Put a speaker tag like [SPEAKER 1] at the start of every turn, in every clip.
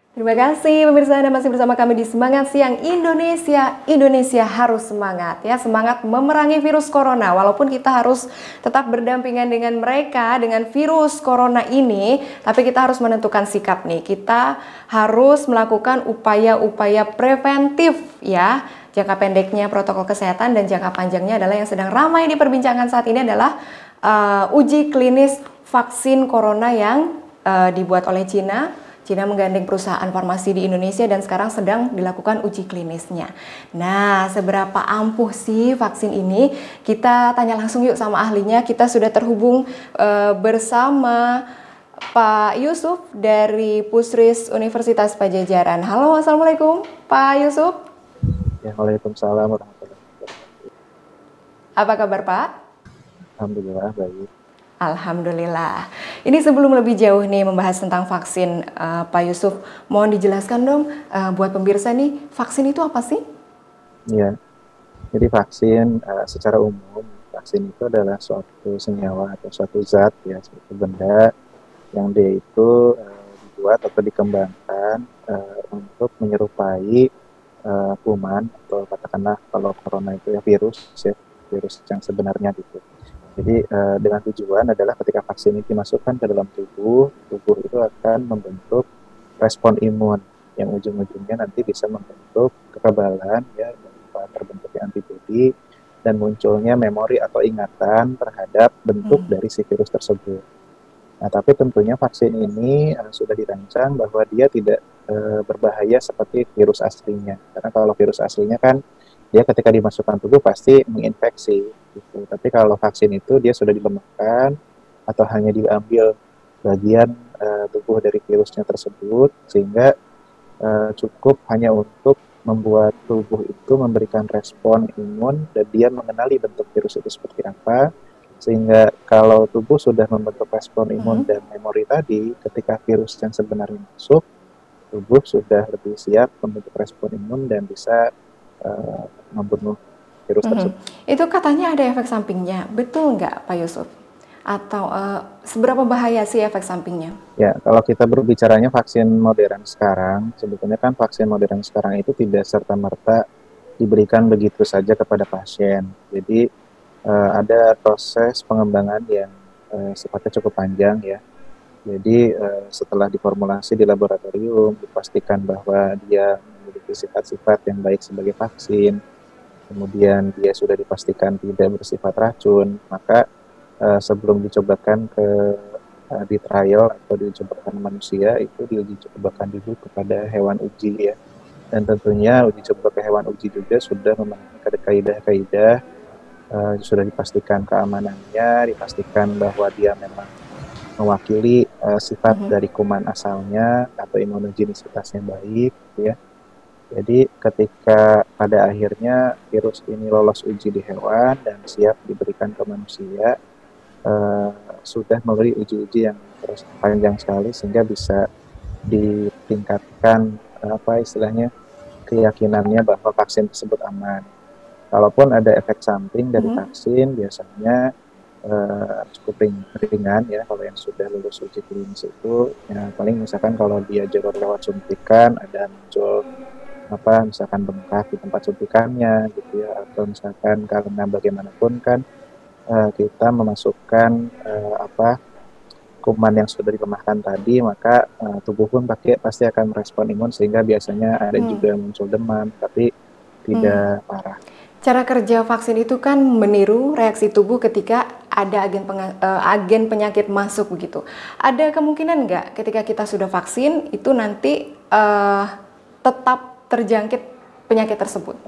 [SPEAKER 1] Terima kasih pemirsa, Anda masih bersama kami di Semangat Siang Indonesia. Indonesia harus semangat ya, semangat memerangi virus corona. Walaupun kita harus tetap berdampingan dengan mereka, dengan virus corona ini, tapi kita harus menentukan sikap nih. Kita harus melakukan upaya-upaya preventif ya. Jangka pendeknya protokol kesehatan dan jangka panjangnya adalah yang sedang ramai diperbincangkan saat ini adalah uji klinis vaksin corona yang dibuat oleh Cina. Cina menggandeng perusahaan farmasi di Indonesia dan sekarang sedang dilakukan uji klinisnya. Nah, seberapa ampuh sih vaksin ini? Kita tanya langsung yuk sama ahlinya. Kita sudah terhubung bersama Pak Yusuf dari Pusris Universitas Pajajaran. Halo, Assalamualaikum Pak Yusuf.
[SPEAKER 2] Ya, waalaikumsalam warahmatullahi wabarakatuh.
[SPEAKER 1] Apa kabar Pak?
[SPEAKER 2] Alhamdulillah baik.
[SPEAKER 1] Alhamdulillah. Ini sebelum lebih jauh nih membahas tentang vaksin, Pak Yusuf, mohon dijelaskan dong buat pemirsa nih, vaksin itu apa sih?
[SPEAKER 2] Ya, jadi vaksin secara umum, vaksin itu adalah suatu senyawa atau suatu zat ya, suatu benda yang dia itu dibuat atau dikembangkan untuk menyerupai kuman atau katakanlah kalau corona itu ya virus virus yang sebenarnya gitu. Jadi dengan tujuan adalah ketika vaksin ini dimasukkan ke dalam tubuh, tubuh itu akan membentuk respon imun yang ujung-ujungnya nanti bisa membentuk kekebalan ya, berupa terbentuknya antibodi dan munculnya memori atau ingatan terhadap bentuk dari si virus tersebut. Nah, tapi tentunya vaksin ini sudah dirancang bahwa dia tidak berbahaya seperti virus aslinya. Karena kalau virus aslinya kan dia ketika dimasukkan tubuh pasti menginfeksi gitu. Tapi kalau vaksin itu dia sudah dilemahkan atau hanya diambil bagian tubuh dari virusnya tersebut sehingga cukup hanya untuk membuat tubuh itu memberikan respon imun dan dia mengenali bentuk virus itu seperti apa, sehingga kalau tubuh sudah membentuk respon imun dan memori tadi, ketika virus yang sebenarnya masuk, tubuh sudah lebih siap membentuk respon imun dan bisa membunuh virus tersebut.
[SPEAKER 1] Itu katanya ada efek sampingnya, betul nggak Pak Yusuf? Atau seberapa bahaya sih efek sampingnya?
[SPEAKER 2] Ya, kalau kita berbicaranya vaksin modern sekarang, sebetulnya kan vaksin modern sekarang itu tidak serta-merta diberikan begitu saja kepada pasien. Jadi ada proses pengembangan yang sifatnya cukup panjang ya. Jadi setelah diformulasi di laboratorium, dipastikan bahwa dia memiliki sifat-sifat yang baik sebagai vaksin, kemudian dia sudah dipastikan tidak bersifat racun, maka sebelum dicobakan di trial atau dicobakan manusia, itu diuji cobakan dulu kepada hewan uji ya. Dan tentunya uji coba ke hewan uji juga sudah memenuhi kaidah-kaidah, sudah dipastikan keamanannya, dipastikan bahwa dia memang mewakili sifat dari kuman asalnya atau imunogenisitasnya baik ya. Jadi ketika pada akhirnya virus ini lolos uji di hewan dan siap diberikan ke manusia, sudah melalui uji-uji yang terus panjang sekali sehingga bisa ditingkatkan apa istilahnya keyakinannya bahwa vaksin tersebut aman. Kalaupun ada efek samping dari vaksin, biasanya cukup ringan ya kalau yang sudah lulus uji klinis itu ya, paling misalkan kalau dia jalur lewat suntikan ada muncul apa misalkan bengkak di tempat suntikannya gitu ya, atau misalkan karena bagaimanapun kan kita memasukkan apa kuman yang sudah dilemahkan tadi, maka tubuh pun pasti akan merespon imun sehingga biasanya ada juga muncul demam tapi tidak parah.
[SPEAKER 1] Cara kerja vaksin itu kan meniru reaksi tubuh ketika ada agen penyakit masuk begitu. Ada kemungkinan nggak ketika kita sudah vaksin itu nanti tetap terjangkit penyakit tersebut?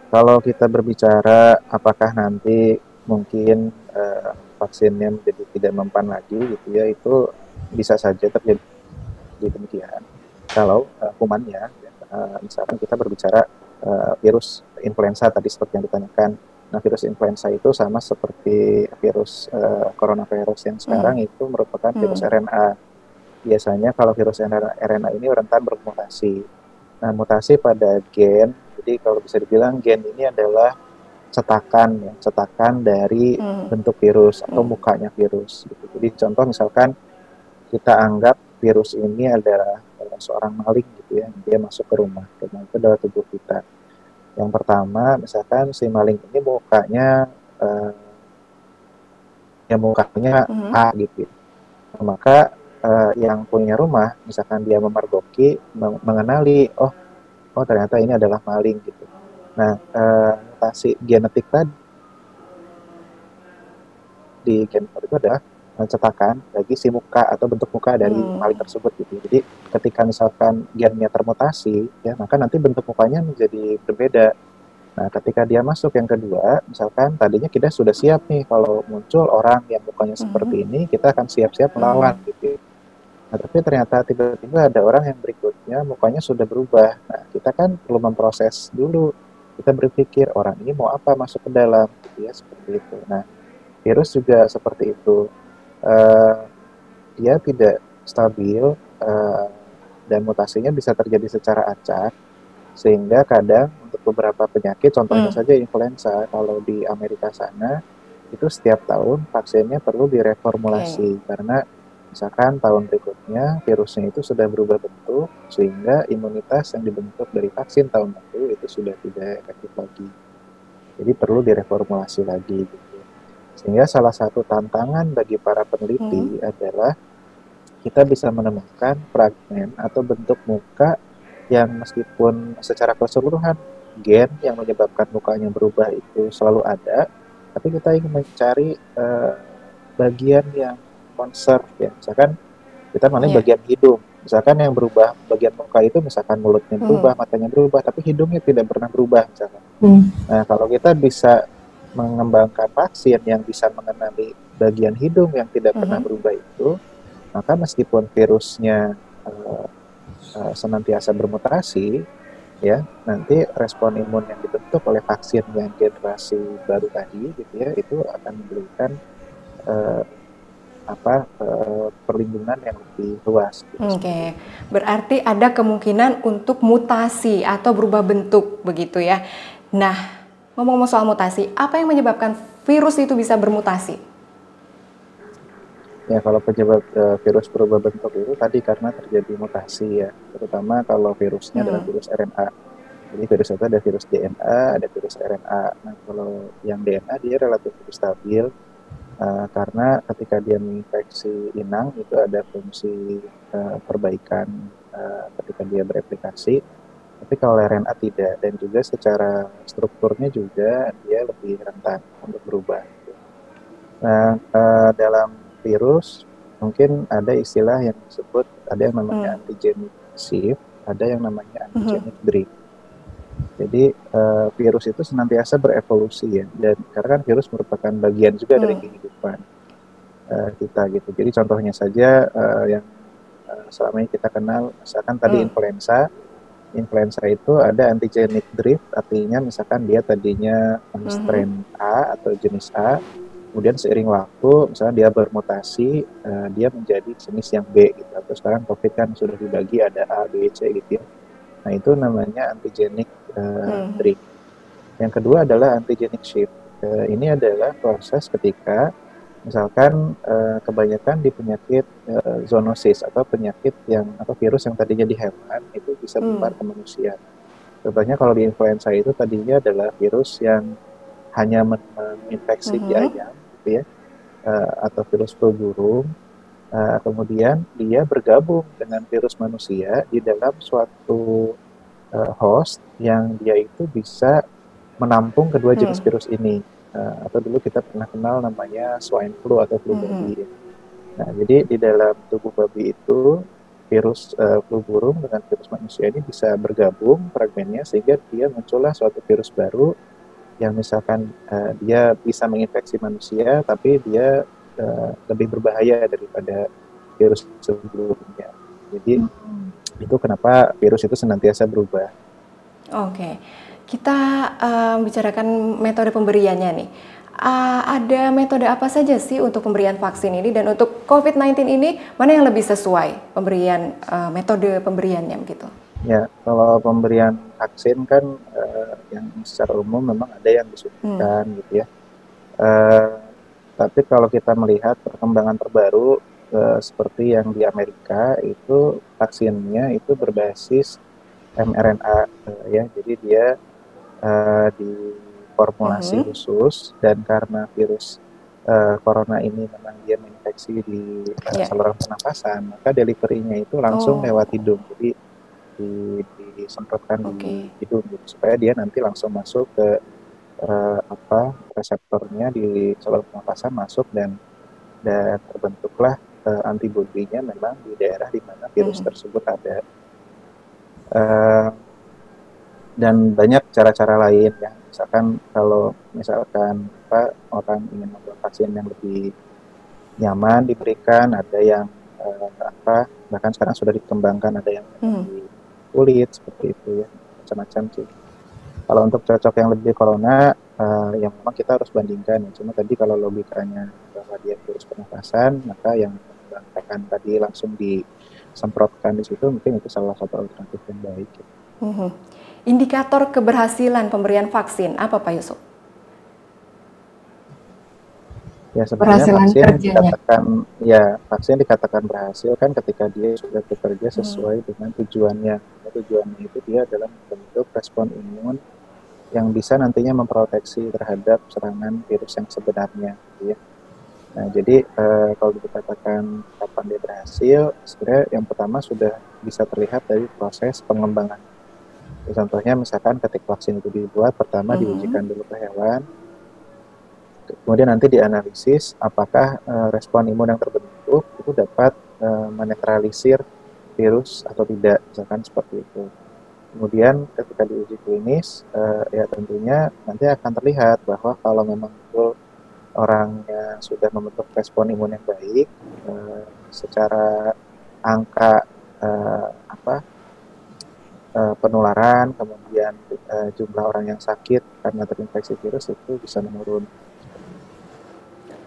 [SPEAKER 2] Kalau kita berbicara apakah nanti mungkin vaksinnya menjadi tidak mempan lagi gitu ya, itu bisa saja terjadi demikian. Kalau kumannya, misalkan kita berbicara virus influenza tadi seperti yang ditanyakan. Nah, virus influenza itu sama seperti virus coronavirus yang sekarang itu merupakan virus RNA. Biasanya kalau virus RNA ini rentan bermutasi. Nah, mutasi pada gen, jadi kalau bisa dibilang gen ini adalah cetakan dari bentuk virus atau mukanya virus. Gitu. Jadi contoh misalkan kita anggap virus ini adalah seorang maling gitu ya, dia masuk ke rumah. Rumah itu adalah tubuh kita. Yang pertama, misalkan si maling ini mukanya eh, ya mukanya
[SPEAKER 1] Mhm.
[SPEAKER 2] A gitu ya. Maka yang punya rumah, misalkan dia memergoki, mengenali, oh ternyata ini adalah maling gitu. Nah, mutasi genetik tadi di genome itu adalah cetakan bagi si muka atau bentuk muka dari
[SPEAKER 1] Hmm.
[SPEAKER 2] maling tersebut gitu. Jadi ketika misalkan gennya termutasi, ya maka nanti bentuk mukanya menjadi berbeda. Nah, ketika dia masuk yang kedua, misalkan tadinya kita sudah siap nih kalau muncul orang yang mukanya
[SPEAKER 1] Mhm.
[SPEAKER 2] seperti ini, kita akan siap-siap
[SPEAKER 1] Hmm.
[SPEAKER 2] melawan gitu. Nah, tapi ternyata tiba-tiba ada orang yang berikutnya mukanya sudah berubah. Nah, kita kan perlu memproses dulu. Kita berpikir orang ini mau apa masuk ke dalam gitu ya, seperti itu. Nah, virus juga seperti itu. Eh, Dia tidak stabil dan mutasinya bisa terjadi secara acak sehingga kadang untuk beberapa penyakit, contohnya
[SPEAKER 1] Hmm.
[SPEAKER 2] saja influenza, kalau di Amerika sana itu setiap tahun vaksinnya perlu
[SPEAKER 1] Oke.
[SPEAKER 2] direformulasi karena misalkan tahun berikutnya virusnya itu sudah berubah bentuk sehingga imunitas yang dibentuk dari vaksin tahun lalu itu sudah tidak efektif lagi. Jadi perlu direformulasi lagi gitu. Sehingga salah satu tantangan bagi para
[SPEAKER 1] Hmm.
[SPEAKER 2] peneliti adalah kita bisa menemukan fragmen atau bentuk muka yang meskipun secara keseluruhan gen yang menyebabkan mukanya berubah itu selalu ada, tapi kita ingin mencari bagian yang conserve ya. Misalkan kita malah
[SPEAKER 1] Ya.
[SPEAKER 2] bagian hidung. Misalkan yang berubah bagian muka itu misalkan mulutnya
[SPEAKER 1] Hmm.
[SPEAKER 2] berubah, matanya berubah, tapi hidungnya tidak pernah berubah misalkan.
[SPEAKER 1] Hmm.
[SPEAKER 2] Nah, kalau kita bisa mengembangkan vaksin yang bisa mengenali bagian hidung yang tidak pernah
[SPEAKER 1] Mhm.
[SPEAKER 2] berubah itu, maka meskipun virusnya senantiasa bermutasi, ya nanti respon imun yang dibentuk oleh vaksin yang generasi baru tadi, gitu ya, itu akan memberikan eh, perlindungan yang lebih luas, gitu, seperti
[SPEAKER 1] Oke,
[SPEAKER 2] itu.
[SPEAKER 1] berarti ada kemungkinan untuk mutasi atau berubah bentuk begitu ya. Nah, ngomong-ngomong soal mutasi, apa yang menyebabkan virus itu bisa bermutasi?
[SPEAKER 2] Ya, kalau penyebab virus berubah bentuk itu tadi karena terjadi mutasi ya, terutama kalau virusnya adalah
[SPEAKER 1] Hmm.
[SPEAKER 2] virus RNA. Jadi virus itu ada virus DNA, ada virus RNA. Nah, kalau yang DNA dia relatif lebih stabil karena ketika dia menginfeksi inang itu ada fungsi perbaikan ketika dia bereplikasi. Tapi kalau RNA tidak, dan juga secara strukturnya juga dia lebih rentan untuk berubah. Nah, dalam virus mungkin ada istilah yang disebut, ada yang namanya
[SPEAKER 1] Hmm.
[SPEAKER 2] antigenic shift, ada yang namanya
[SPEAKER 1] Mhm.
[SPEAKER 2] antigenic drift. Jadi virus itu senantiasa berevolusi ya, dan karena kan virus merupakan bagian juga dari
[SPEAKER 1] Hmm.
[SPEAKER 2] kehidupan kita gitu. Jadi contohnya saja yang selama ini kita kenal, misalkan tadi
[SPEAKER 1] Hmm.
[SPEAKER 2] influenza. Influenza itu ada antigenic drift, artinya misalkan dia tadinya
[SPEAKER 1] Mhm.
[SPEAKER 2] strain A atau jenis A, kemudian seiring waktu, misalnya dia bermutasi, dia menjadi jenis yang B gitu. Atau sekarang COVID kan sudah dibagi ada A, B, C gitu ya. Nah itu namanya antigenic
[SPEAKER 1] Hmm.
[SPEAKER 2] drift. Yang kedua adalah antigenic shift. Ini adalah proses ketika misalkan kebanyakan di penyakit zoonosis atau penyakit yang atau virus yang tadinya di hewan itu bisa
[SPEAKER 1] Hmm.
[SPEAKER 2] menyebar ke manusia. Contohnya kalau di influenza itu tadinya adalah virus yang hanya menginfeksi di
[SPEAKER 1] Mhm.
[SPEAKER 2] ayam, gitu ya, atau virus flu burung. Kemudian dia bergabung dengan virus manusia di dalam suatu host yang dia itu bisa menampung kedua jenis
[SPEAKER 1] Hmm.
[SPEAKER 2] virus ini. Atau dulu kita pernah kenal namanya swine flu atau flu
[SPEAKER 1] Mhm.
[SPEAKER 2] babi. Nah, jadi di dalam tubuh babi itu virus flu burung dengan virus manusia ini bisa bergabung fragmennya sehingga dia muncullah suatu virus baru yang misalkan dia bisa menginfeksi manusia tapi dia lebih berbahaya daripada virus sebelumnya. Jadi itu kenapa virus itu senantiasa berubah.
[SPEAKER 1] Oke, kita bicarakan metode pemberiannya nih. Ada metode apa saja sih untuk pemberian vaksin ini, dan untuk COVID-19 ini mana yang lebih sesuai pemberian metode pemberiannya begitu?
[SPEAKER 2] Ya, kalau pemberian vaksin kan yang secara umum memang ada yang
[SPEAKER 1] Hmm.
[SPEAKER 2] disuntikan gitu ya. Eh, tapi kalau kita melihat perkembangan terbaru, seperti yang di Amerika itu vaksinnya itu berbasis mRNA ya. Jadi dia diformulasi khusus, dan karena virus corona ini memang dia menginfeksi di saluran pernapasan, maka deliverynya itu langsung lewat hidung. Jadi disemprotkan di hidung gitu, supaya dia nanti langsung masuk ke reseptornya di saluran pernapasan, masuk dan terbentuklah antibodinya memang di daerah di mana virus tersebut ada. Dan banyak cara-cara lain ya, misalkan kalau orang ingin membuat vaksin yang lebih nyaman diberikan, ada yang bahkan sekarang sudah dikembangkan, ada yang di kulit seperti itu ya, macam-macam sih. Kalau untuk cocok yang lebih corona, yang memang kita harus bandingkan ya. Cuma tadi kalau logikanya bahwa dia virus pernapasan, maka yang menggunakan tadi langsung disemprotkan di situ, mungkin itu salah satu alternatif yang baik.
[SPEAKER 1] Indikator keberhasilan pemberian vaksin apa, Pak Yusuf?
[SPEAKER 2] Ya, sebenarnya vaksin dikatakan berhasil kan ketika dia sudah bekerja sesuai dengan tujuannya. Tujuannya itu dia adalah membentuk respon imun yang bisa nantinya memproteksi terhadap serangan virus yang sebenarnya, gitu ya. Nah, jadi kalau dikatakan kapan dia berhasil, sebenarnya yang pertama sudah bisa terlihat dari proses pengembangan. Contohnya misalkan ketika vaksin itu dibuat, pertama diujikan dulu ke hewan, kemudian nanti dianalisis apakah respon imun yang terbentuk itu dapat menetralisir virus atau tidak, misalkan seperti itu. Kemudian ketika diuji klinis, ya tentunya nanti akan terlihat bahwa kalau memang betul orangnya sudah membentuk respon imun yang baik, secara angka penularan, kemudian jumlah orang yang sakit karena terinfeksi virus itu bisa menurun.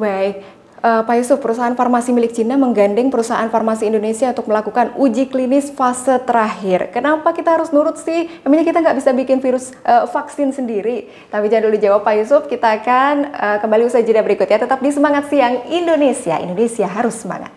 [SPEAKER 1] Baik, Pak Yusuf, perusahaan farmasi milik Cina menggandeng perusahaan farmasi Indonesia untuk melakukan uji klinis fase terakhir. Kenapa kita harus nurut sih? Emangnya kita nggak bisa bikin vaksin sendiri? Tapi jangan dulu jawab, Pak Yusuf. Kita akan kembali usai jeda berikutnya. Tetap di Semangat Siang Indonesia. Indonesia harus semangat.